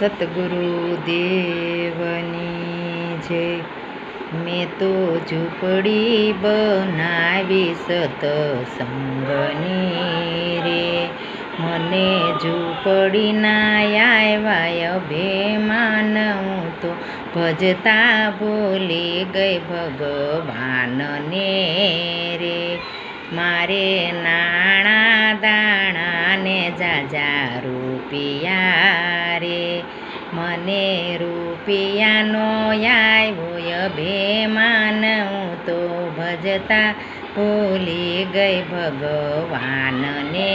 સતગુરુદેવની જય। મેં તો ઝૂંપડી બનાવી સત્સંગની રે, મને ઝૂંપડીના આવ્યા અભિમાન, હું તો ભજતા ભૂલી ગઈ ભગવાનને રે। મારે નાણા દાણાને જાજા રૂપિયા રે, મને રૂપિયાનો આવ્યો અભિમાન, હું તો ભજતા ભૂલી ગઈ ભગવાનને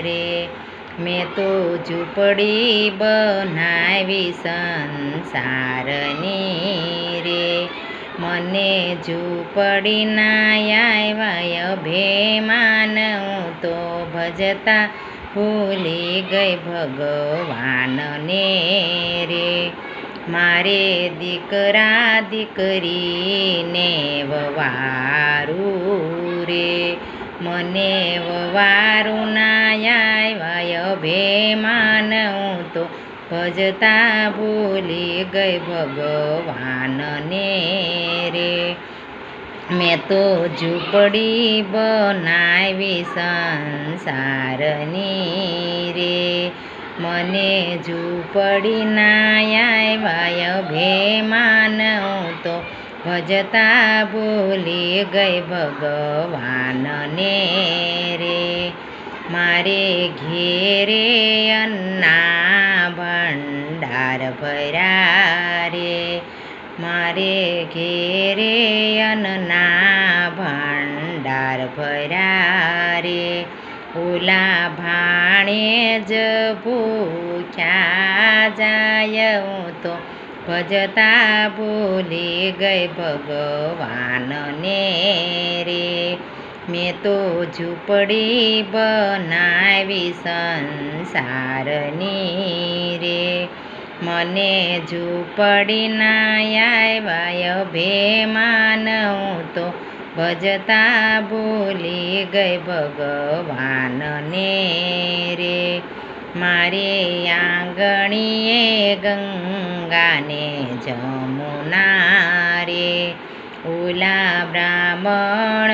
રે। મેં તો ઝૂંપડી બનાવી સંસારની રે, મને ઝૂંપડીના આવ્યા અભિમાન, હું તો ભજતા ભૂલી ગઈ ભગવાનને રે। મારે દીકરા દીકરીને વવારું રે, મને વવારું ના આવ્યા અભિમાન, હું તો ભજતા ભૂલી ગઈ ભગવાનને રે। મેં તો ઝૂંપડી બનાવી સંસારની રે, મને ઝૂંપડીના આવ્યા અભિમાન, હું તો ભજતા ભૂલી ગઈ ભગવાનને રે। મારે ઘેરે અન્ના ભંડાર ભર્યા રે, મારે ઘેરે અન્ના ભંડાર ભર્યા રે, ઓલા ભાણે જ ભૂખ્યા જાય, હું તો ભજતા ભૂલી ગઈ ભગવાનને રે। મેં તો ઝૂંપડી બનાવી સંસારની રે, મને ઝૂંપડીના આવ્યા અભિમાન, હું તો ભજતા ભૂલી ગઈ ભગવાનને રે। મારી આંગણીએ ગંગાને જમુના રે, ઓલા બ્રાહ્મણ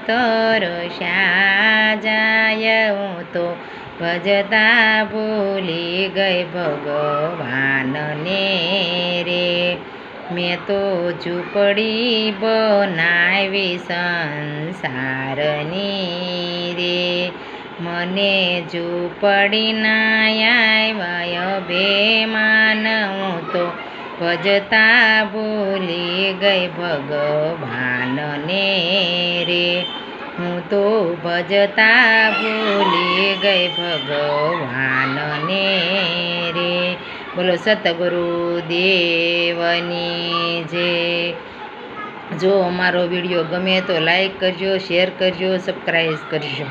તરસ્યા જાય, હું તો ભજતા ભૂલી ગઈ ભગવાનને રે। મેં તો ઝૂંપડી બનાવી સંસારની રે, મને ઝૂંપડીના આવ્યા અભિમાન, હું તો ભજતા ભૂલી ગઈ ભગવાનને રે। હું તો ભજતા ભૂલી ગઈ ભગવાનને રે। બોલો સતગુરુદેવની જય। જો અમારો વિડીયો ગમે તો લાઈક કરજો, શેર કરજો, સબસ્ક્રાઈબ કરજો।